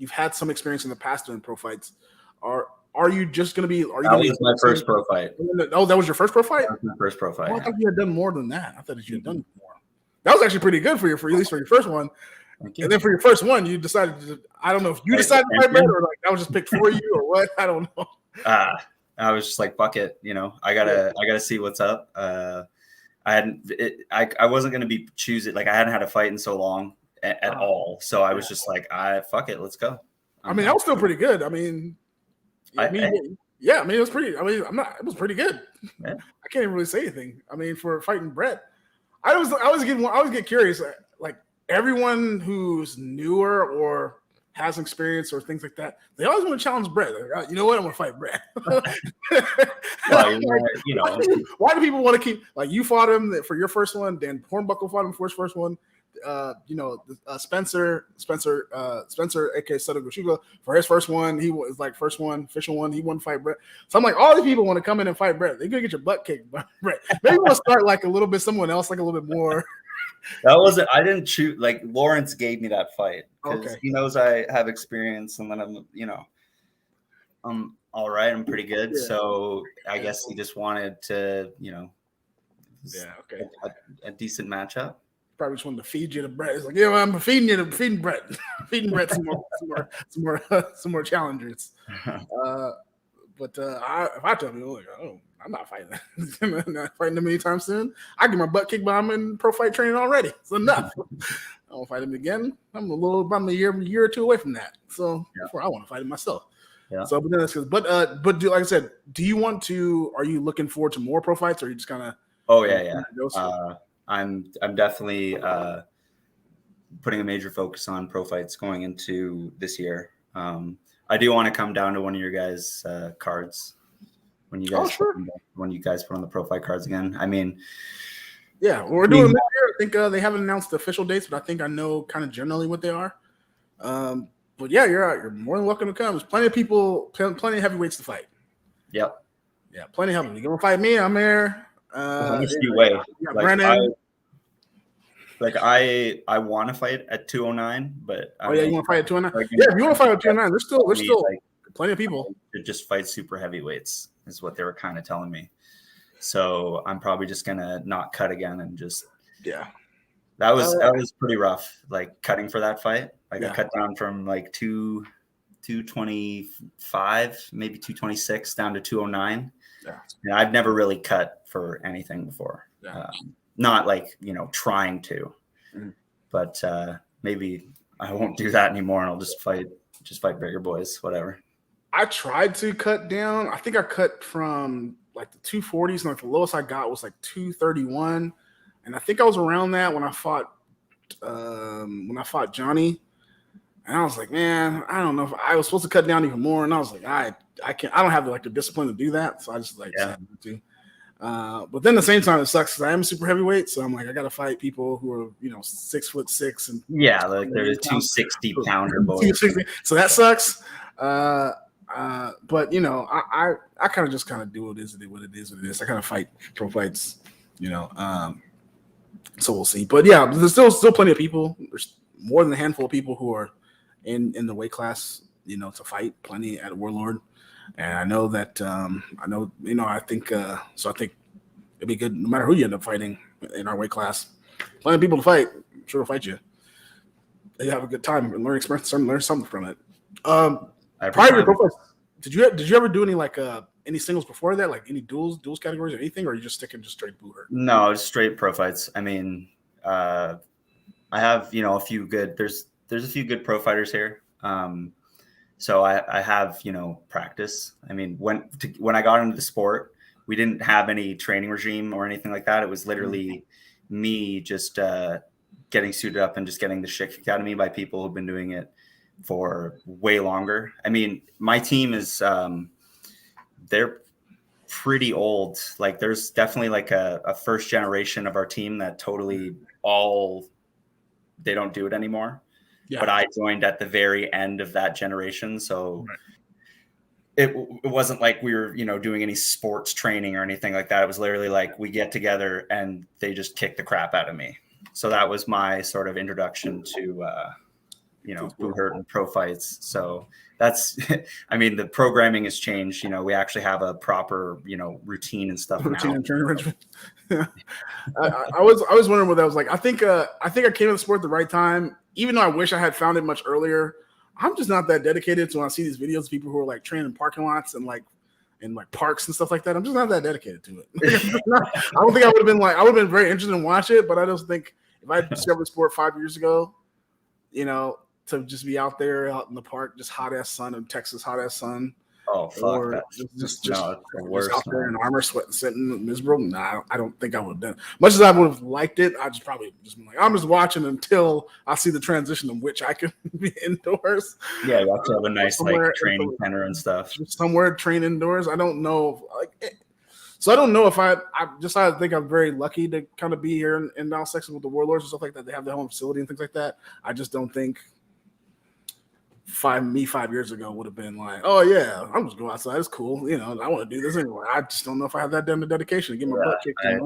had some experience in the past doing pro fights. Are you just going to be? That was my first pro fight. Oh, that was your first pro fight? That was my first pro fight. I thought you had done more than that. I thought that you had done more. That was actually pretty good for at least for your first one. And then for your first one, you decided I don't know if you decided to fight better or like that was just picked for you or what. I don't know. I was just like, fuck it, I gotta see what's up. I wasn't going to be choosing. Like I hadn't had a fight in so long at all. So I was just like, fuck it. Let's go. I mean, that was still pretty good. I mean, it was pretty, it was pretty good. Yeah. I can't even really say anything. I mean, for fighting Brett, I always get curious. Like everyone who's newer or has experience or things like that, they always want to challenge Brett. Like, you know what? I'm going to fight Brett. Why do people want to keep, like you fought him for your first one, Dan Hornbuckle fought him for his first one. Spencer, aka Sudogoshiga, for his first one, he was like first one, official one, he wouldn't fight Brett. So I'm like, all these people want to come in and fight Brett. They're gonna get your butt kicked by Brett. Maybe we'll start like a little bit, someone else, like a little bit more. That wasn't. I didn't choose. Like Lawrence gave me that fight because he knows I have experience, and then I'm all right. I'm pretty good. Yeah. So I guess he just wanted to, a decent matchup. probably just wanted to feed you the Brett. It's like, yeah, well, I'm feeding Brett, feeding Brett some more challengers. But if I tell people, like, oh, I'm not fighting, I'm not fighting them anytime soon. I get my butt kicked, but I'm in pro fight training already. It's enough. I won't fight him again. I'm a year or two away from that. So before I want to fight him myself. Yeah. So, but then that's good. But like I said, do you want to? Are you looking forward to more pro fights, or are you just kind of? Oh yeah. I'm definitely putting a major focus on pro fights going into this year. I do want to come down to one of your guys' cards when you guys put on the pro fight cards again. I mean, yeah, we're doing that here. I think they haven't announced the official dates, but I think I know kind of generally what they are. But yeah, you're more than welcome to come. There's plenty of people, plenty of heavyweights to fight. Yep. Yeah, plenty of them. You gonna fight me? I'm there. How much do you weigh? Brennan. I want to fight at 209, but you want to fight at 209? Yeah, if you want to fight at 209, there's still plenty of people to just fight super heavyweights is what they were kind of telling me. So I'm probably just gonna not cut again and just That was pretty rough. Like cutting for that fight, I cut down from like 225, maybe 226 down to 209. Yeah, and I've never really cut for anything before. Yeah. Not like, trying to, but maybe I won't do that anymore, and I'll just fight bigger boys, whatever. I tried to cut down. I think I cut from like the 240s, and like the lowest I got was like 231, and I think I was around that when I fought Johnny, and I was like, man, I don't know if I was supposed to cut down even more, and I was like, I can't. I don't have the discipline to do that, so I just decided to. But then at the same time, it sucks because I am a super heavyweight, so I'm like, I got to fight people who are 6'6" and like they're a 260 pounder boy. 260. So that sucks. But I kind of just do what it is. I kind of fight pro fights, so we'll see. But yeah, there's still plenty of people. There's more than a handful of people who are in the weight class, to fight. Plenty at Warlord. And I know that I think so. I think it'd be good no matter who you end up fighting in our weight class. Plenty of people to fight. I'm sure will fight you. They have a good time and learn something from it. Prior to pro fights, did you ever do any any singles before that, like any duels categories or anything, or are you just sticking straight Buhurt? No, just straight pro fights. I mean, I have a few good. There's a few good pro fighters here. So I have, practice. I mean, when I got into the sport, we didn't have any training regime or anything like that. It was literally me just getting suited up and just getting the shit kicked out of me by people who've been doing it for way longer. I mean, my team is they're pretty old. Like there's definitely like a first generation of our team that totally they don't do it anymore. Yeah. But I joined at the very end of that generation. So it wasn't like we were, doing any sports training or anything like that. It was literally like we get together and they just kick the crap out of me. So that was my sort of introduction to, Buhurt and pro fights. So that's, I mean, the programming has changed. We actually have a proper, routine and stuff. Routine and training regimen. I was wondering what that was like. I think I came to the sport at the right time. Even though I wish I had found it much earlier, I'm just not that dedicated. So when I see these videos of people who are like training in parking lots and in parks and stuff like that, I'm just not that dedicated to it. I don't think I would have been I would have been very interested in watch it, but I just think if I discovered the sport 5 years ago, to just be out there out in the park, just hot ass sun in Texas, hot ass sun. Oh fuck! Or just the worst, out there in armor, sweating, sitting miserable. Nah, I don't think I would have done it. Much as I would have liked it, I just probably just been like, I'm just watching until I see the transition of which I can be indoors. Yeah, you have to have a nice training center and stuff. Somewhere train indoors. I don't know, so I don't know if I think I'm very lucky to kind of be here in Dallas, Texas with the Warlords and stuff like that. They have their own facility and things like that. I just don't think 5 years ago would have been like, oh yeah, I'm just going outside. It's cool. I want to do this anyway. I just don't know if I have that damn dedication to get my butt kicked. I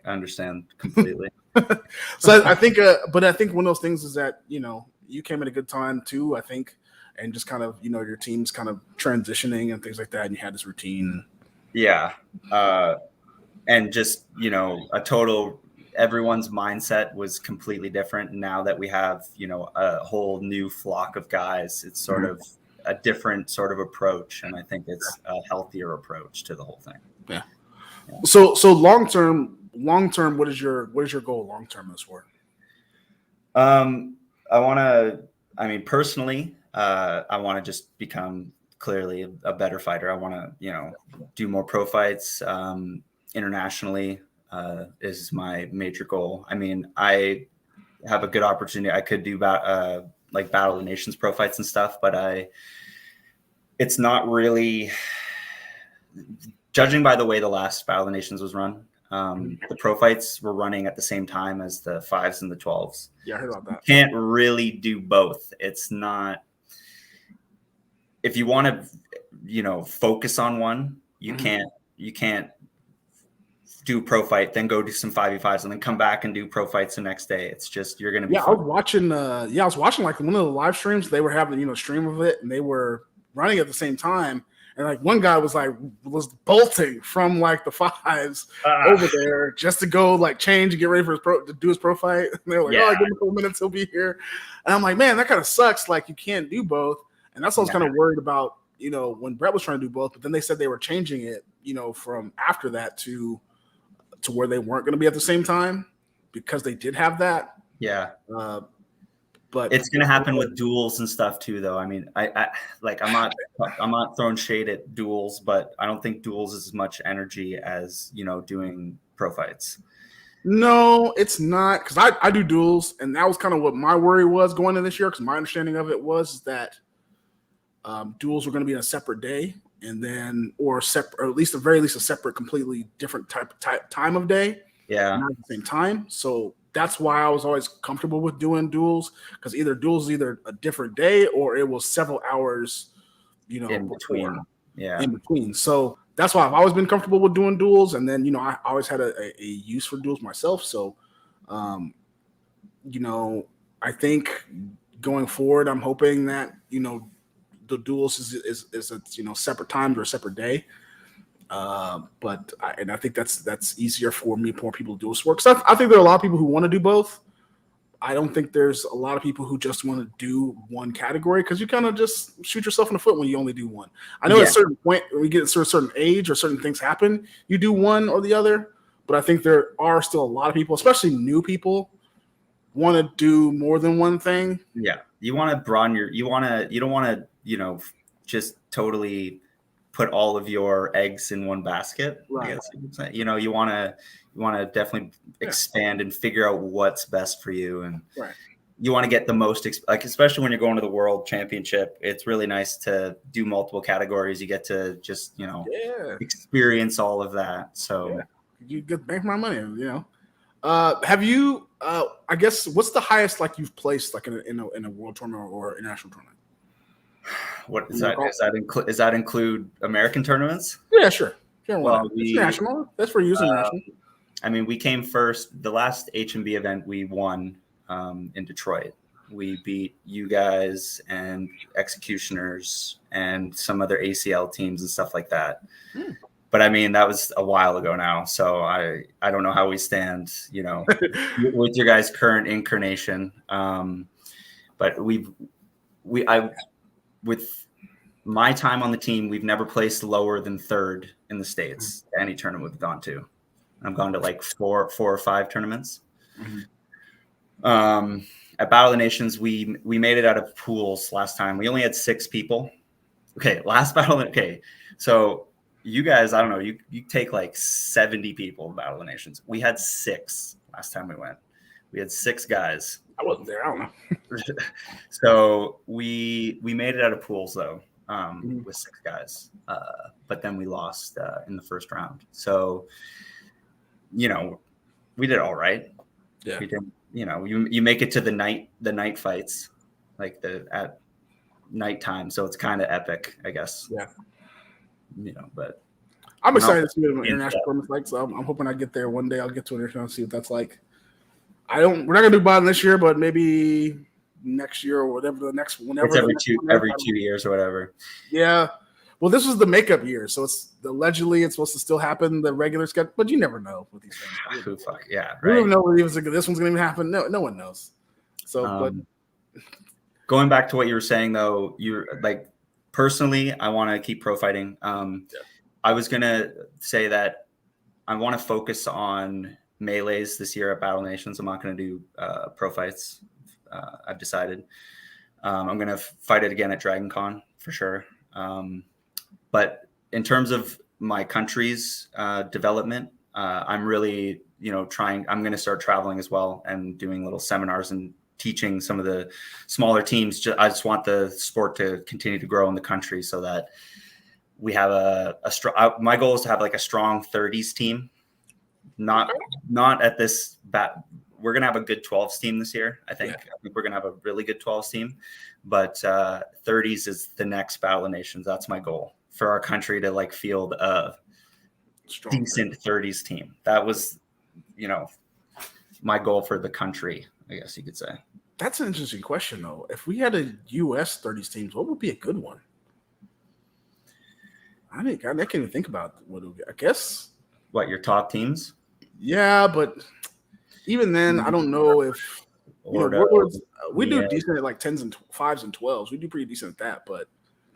understand completely. So I think, but I think one of those things is that, you came at a good time too, I think, and just kind of, your team's kind of transitioning and things like that. And you had this routine. Yeah. And just, a total everyone's mindset was completely different. Now that we have, a whole new flock of guys, it's sort of a different sort of approach. And I think it's a healthier approach to the whole thing. Yeah. So long term, what is your goal long term in this sport? Personally, I want to just become clearly a better fighter. I want to, do more pro fights internationally is my major goal. I mean, I have a good opportunity. I could do like Battle of the Nations pro fights and stuff, but it's not really, judging by the way the last Battle of the Nations was run. The pro fights were running at the same time as the 5s and the 12s. Yeah, I heard about that. You can't really do both. It's not, if you want to, focus on one, you can't do pro fight, then go do some 5v5s and then come back and do pro fights the next day. It's just, you're going to be I was watching like one of the live streams. They were having, stream of it, and they were running at the same time. And like one guy was bolting from like the 5s over there just to go like change and get ready for to do his pro fight. And they were like, give him a couple minutes, he'll be here. And I'm like, man, that kind of sucks. Like you can't do both. And that's what I was kind of worried about, when Brett was trying to do both. But then they said they were changing it, from after that to where they weren't going to be at the same time because they did have that. Yeah. But it's going to happen with duels and stuff too, though. I mean, I'm not throwing shade at duels, but I don't think duels is as much energy as, doing pro fights. No, it's not, because I do duels, and that was kind of what my worry was going into this year, because my understanding of it was that duels were going to be on a separate day, and then or at least at very least a separate, completely different time of day. Yeah, not at the same time. So that's why I was always comfortable with doing duels, because duels is either a different day or it was several hours, in between. Yeah, in between. So that's why I've always been comfortable with doing duels. And then, I always had a use for duels myself. So, I think going forward, I'm hoping that, the duels is a, separate times or a separate day. But I think that's easier for more people to do sport. Because I think there are a lot of people who want to do both. I don't think there's a lot of people who just want to do one category, because you kind of just shoot yourself in the foot when you only do one. I know at a certain point, when we get to a certain age or certain things happen, you do one or the other. But I think there are still a lot of people, especially new people, want to do more than one thing. Yeah, you want to broaden you don't want to, just totally put all of your eggs in one basket. Right. You want to definitely expand and figure out what's best for you, and you want to get the most, especially when you're going to the World Championship. It's really nice to do multiple categories. You get to just experience all of that. So you get bang for my money. Have you? I guess what's the highest you've placed in a world tournament or international tournament? What is that? Does that include American tournaments? Yeah, sure. Well, national. That's for using national. I mean, we came first. The last HMB event we won in Detroit. We beat you guys and Executioners and some other ACL teams and stuff like that. But I mean, that was a while ago now, so I don't know how we stand, with your guys' current incarnation. But with my time on the team, we've never placed lower than third in the States. Any tournament we've gone to, I've gone to like four or five tournaments. At Battle of the Nations, we made it out of pools last time. We only had 6 people. Okay, last battle. Okay, so you guys, I don't know, you take like 70 people in Battle of the Nations. We had 6 last time we went. We had 6 guys. I wasn't there. I don't know. So we made it out of pools though, with 6 guys. But then we lost in the first round. So, we did all right. Yeah. We didn't, you make it to the night fights, like at nighttime. So it's kind of epic, I guess. Yeah. But I'm excited to see an international tournament like. So I'm hoping I get there one day. I'll get to an international and see what that's like. We're not gonna do Biden this year, but maybe next year or whatever whenever. It's every 2 years or whatever. Yeah, Well, this was the makeup year, so it's allegedly it's supposed to still happen the regular schedule, but you never know with these things. Who fuck? Yeah, We right. don't know if this one's going to even happen. No one knows. So, but going back to what you were saying, though, you're like personally, I want to keep pro fighting. I was gonna say that I want to focus on melees this year at Battle Nations. I'm not going to do pro fights. I've decided. I'm going to fight it again at Dragon Con for sure. But in terms of my country's development, I'm really, trying. I'm going to start traveling as well and doing little seminars and teaching some of the smaller teams. I just want the sport to continue to grow in the country so that we have a strong. My goal is to have like a strong 30s team. Not at this bat. We're going to have a good 12s team this year. I think we're going to have a really good 12s team, but 30s is the next Battle of Nations. That's my goal for our country to like field a strong decent 30s team. That was, my goal for the country, I guess you could say. That's an interesting question though. If we had a US 30s teams, what would be a good one? I can't even think about what it would be. I guess. What, your top teams? Yeah, but even then, I don't know if we do decent at like 10s and 5s and 12s. We do pretty decent at that, but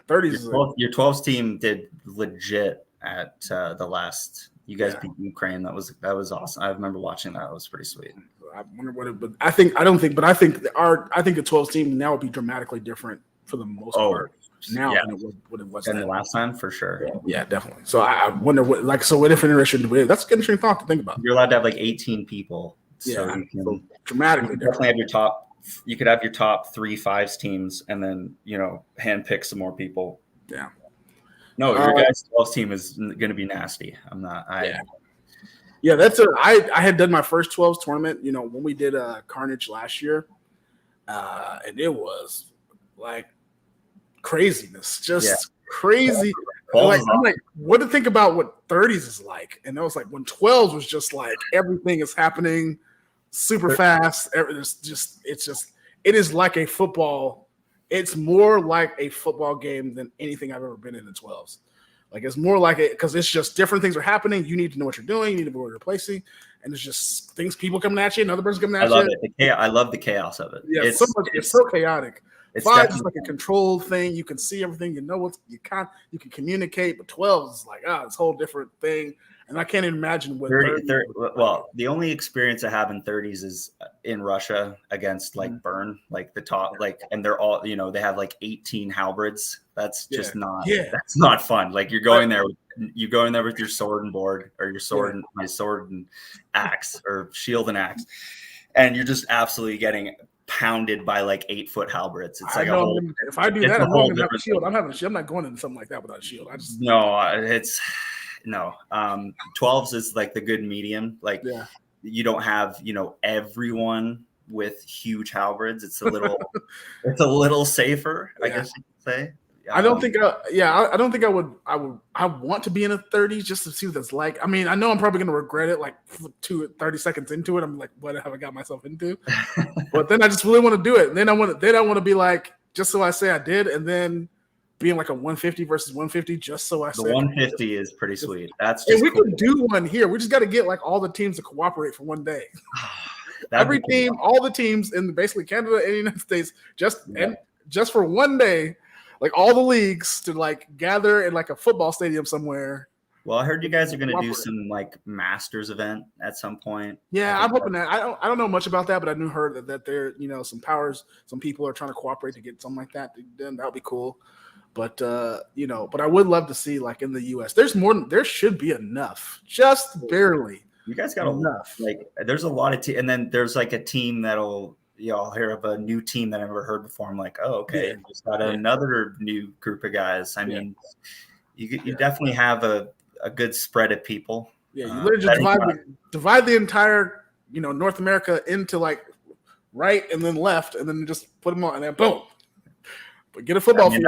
30s. Your 12s team did legit at the last. You guys beat Ukraine. That was awesome. I remember watching that. It was pretty sweet. I wonder what it. But I think the 12s team now would be dramatically different for the most part. Now than it was than the last time for sure. Yeah, definitely. So I wonder what if interesting to that's an interesting thought to think about. You're allowed to have like 18 people. So you can dramatically definitely have your top. You could have your top 3 5s teams, and then handpick some more people. Yeah. No, your guys' 12 team is going to be nasty. I'm not. Yeah, that's I had done my first 12s tournament. When we did Carnage last year, and it was like craziness, just crazy. I'm like, what to think about what 30s is like, and it was like when 12s was just like everything is happening super fast. It is like a football. It's more like a football game than anything I've ever been in the 12s. Like it's more like it because it's just different things are happening. You need to know what you're doing. You need to know what you're replacing, and it's just people coming at you. Another person coming at you. I love it. I love the chaos of it. Yeah, it's so chaotic. 5 is like a controlled thing. You can see everything. You know what you can communicate. But 12 is like it's a whole different thing. And I can't even imagine what 30. Well, the only experience I have in 30s is in Russia against like Burn, like the top, and they're all they have like 18 halberds. That's just not. Yeah. That's not fun. Like you're going there. You go in there with your sword and board, or your sword and my sword and axe, or shield and axe, and you're just absolutely getting pounded by like 8-foot halberds. It's like if I do that, I'm going to have a shield. I'm having a shield. I'm not going into something like that without a shield. No, 12s is like the good medium. Like you don't have, everyone with huge halberds. It's a little safer, I guess you could say. I don't think I would. I want to be in a 30s just to see what it's like. I mean, I know I'm probably going to regret it like 30 seconds into it. I'm like, what have I got myself into? But then I just really want to do it. And then I want to be like, just so I say I did, and then being like a 150 versus 150 just so I say. The 150 is pretty sweet. That's just we could do one here. We just got to get like all the teams to cooperate for one day. Every team, all the teams in basically Canada and the United States, just for one day, like all the leagues to like gather in like a football stadium somewhere. Well, I heard you guys are going to do some like Masters event at some point. Yeah, I'm hoping that. I don't know much about that, but I heard that there, some people are trying to cooperate to get something like that done. That would be cool. But but I would love to see like in the US. There should be enough, just barely. You guys got enough. Like there's a lot of and then there's like a team that'll I'll hear of a new team that I've never heard before. I'm like, oh, okay, just got another new group of guys. I mean, you definitely have a good spread of people. Yeah, you literally just divide the entire North America into like right and then left, and then just put them on, and then boom. But get a football field.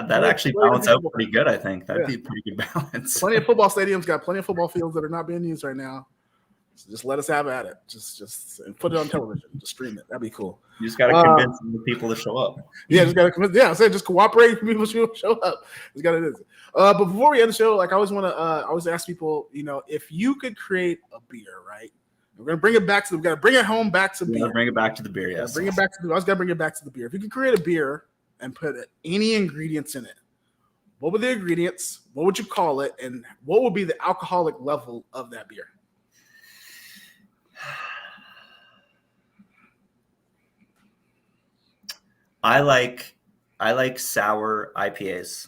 That actually balances out pretty good, I think. That'd be a pretty good balance. Plenty of football stadiums got plenty of football fields that are not being used right now. So just let us have at it. Just and put it on television. Just stream it. That'd be cool. You just got to convince the people to show up. Yeah, just got to convince. Yeah, I said just cooperate. People show up. Just got to do it. But before we end the show, like I always want to, I always ask people, if you could create a beer, right? We're gonna bring it back to. We got to bring it home back to beer. Bring it back to the beer. Yes. Bring it back to. I was gonna bring it back to the beer. If you could create a beer and put any ingredients in it, what would the ingredients? What would you call it? And what would be the alcoholic level of that beer? I like sour IPAs.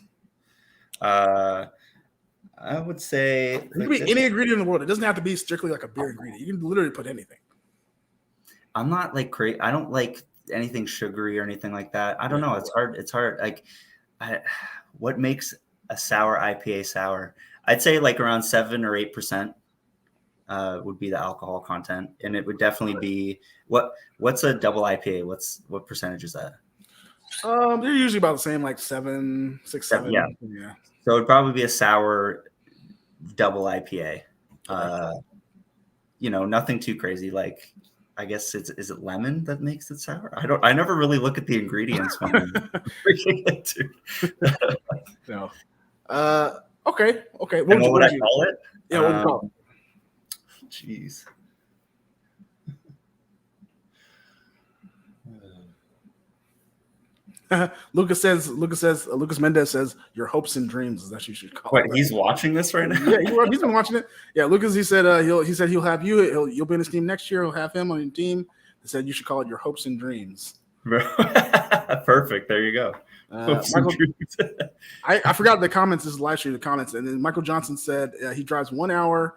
I would say it could be any ingredient in the world. It doesn't have to be strictly like a beer ingredient. You can literally put anything. I'm not like crazy. I don't like anything sugary or anything like that. I don't know. It's hard. It's hard. Like, what makes a sour IPA sour? I'd say like around 7 or 8% would be the alcohol content, and it would definitely be what's a double IPA? What percentage is that? They're usually about the same, like 7, 6, 7. Yeah. So it'd probably be a sour double IPA. Nothing too crazy. Like, I guess is it lemon that makes it sour? I never really look at the ingredients when I'm drinking it too. No. Okay. What would I call it? Yeah, what would you call it? Jeez. Lucas Mendez says your hopes and dreams is that you should call it. He's watching this right now? Yeah, he's been watching it. Yeah, Lucas, he said he'll have you. You'll be in his team next year. He'll have him on your team. He said you should call it your hopes and dreams. Perfect. There you go. Michael, I forgot the comments. This is live stream. The comments, and then Michael Johnson said he drives 1 hour.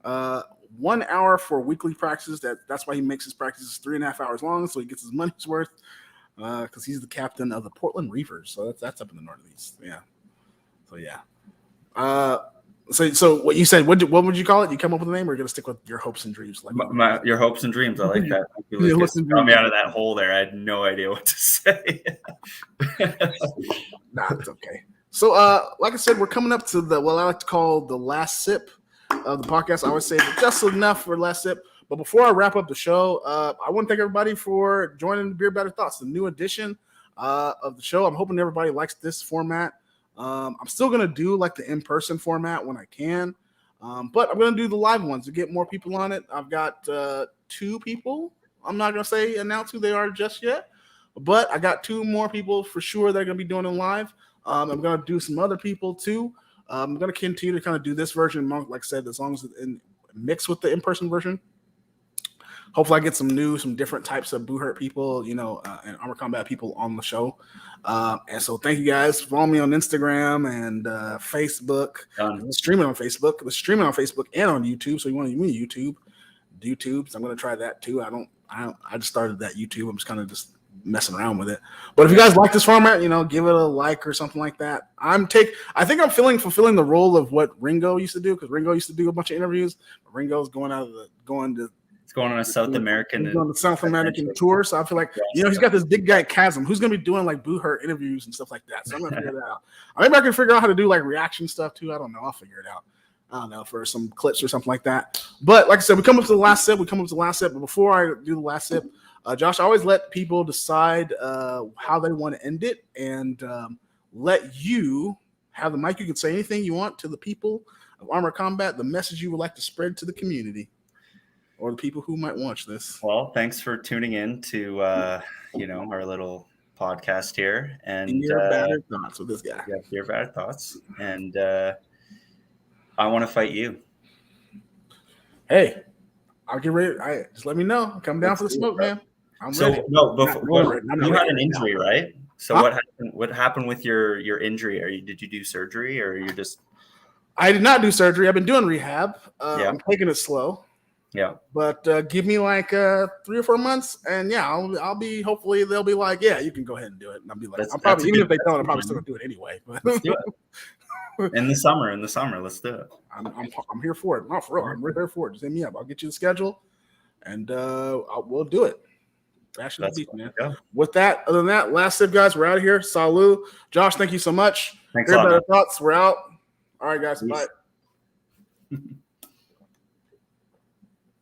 1 hour for weekly practices. That's why he makes his practices 3.5 hours long, so he gets his money's worth. Because he's the captain of the Portland Reefers, so that's up in the Northeast. Yeah. So yeah. So what you said? What would you call it? You come up with a name, or are you gonna stick with your hopes and dreams? Like your hopes and dreams. I like that. You got me out of that hole there. I had no idea what to say. Nah, it's okay. So like I said, we're coming up to what I like to call the last sip of the podcast. I always say just enough for last sip. But before I wrap up the show, I want to thank everybody for joining the Beer Better Thoughts, the new edition of the show. I'm hoping everybody likes this format. I'm still going to do like the in-person format when I can, but I'm going to do the live ones to get more people on it. I've got 2 people. I'm not going to announce who they are just yet, but I got 2 more people for sure that are going to be doing it live. I'm going to do some other people too. I'm going to continue to kind of do this version, like I said, as long as it's mixed with the in-person version. Hopefully, I get some different types of Buhurt people, and Armor Combat people on the show. And so, thank you guys. Follow me on Instagram and Facebook. Streaming on Facebook. We're streaming on Facebook and on YouTube. So, you want to use YouTube. So I'm going to try that too. I just started that YouTube. I'm just kind of just messing around with it. But if you guys like this format, give it a like or something like that. I think I'm fulfilling the role of what Ringo used to do, because Ringo used to do a bunch of interviews. But Ringo's going on a South American tour, so I feel like he's got this big guy Chasm who's gonna be doing like Buhurt interviews and stuff like that. So I'm gonna figure that out. Maybe I can figure out how to do like reaction stuff too. I don't know. I'll figure it out. I don't know, for some clips or something like that. But like I said, we come up to the last sip. But before I do the last sip, Josh, I always let people decide how they want to end it, and let you have the mic. You can say anything you want to the people of Armor Combat, the message you would like to spread to the community, or the people who might watch this. Well, thanks for tuning in to our little podcast here, and Beer Better Thoughts with this guy. Yeah, Beer Better Thoughts, and I want to fight you. Hey, I'll get ready. Just let me know. Come down for the smoke, man. I'm ready. No, before you had an injury, right? So what happened? What happened with your injury? Did you do surgery, or you're just? I did not do surgery. I've been doing rehab. I'm taking it slow. Yeah, but give me like 3 or 4 months, and I'll be. Hopefully, they'll be like, "Yeah, you can go ahead and do it." And I'll be like, "I'm probably even if they don't, I'm probably still gonna do it anyway." Let's do it. In the summer, let's do it. I'm here for it. Not for real. I'm right there for it. Just hit me up. I'll get you the schedule, and we'll do it. Actually, man. Yeah. With that, other than that, last sip, guys. We're out of here. Salut, Josh. Thank you so much. Thanks a lot. Thoughts. We're out. All right, guys. Peace. Bye.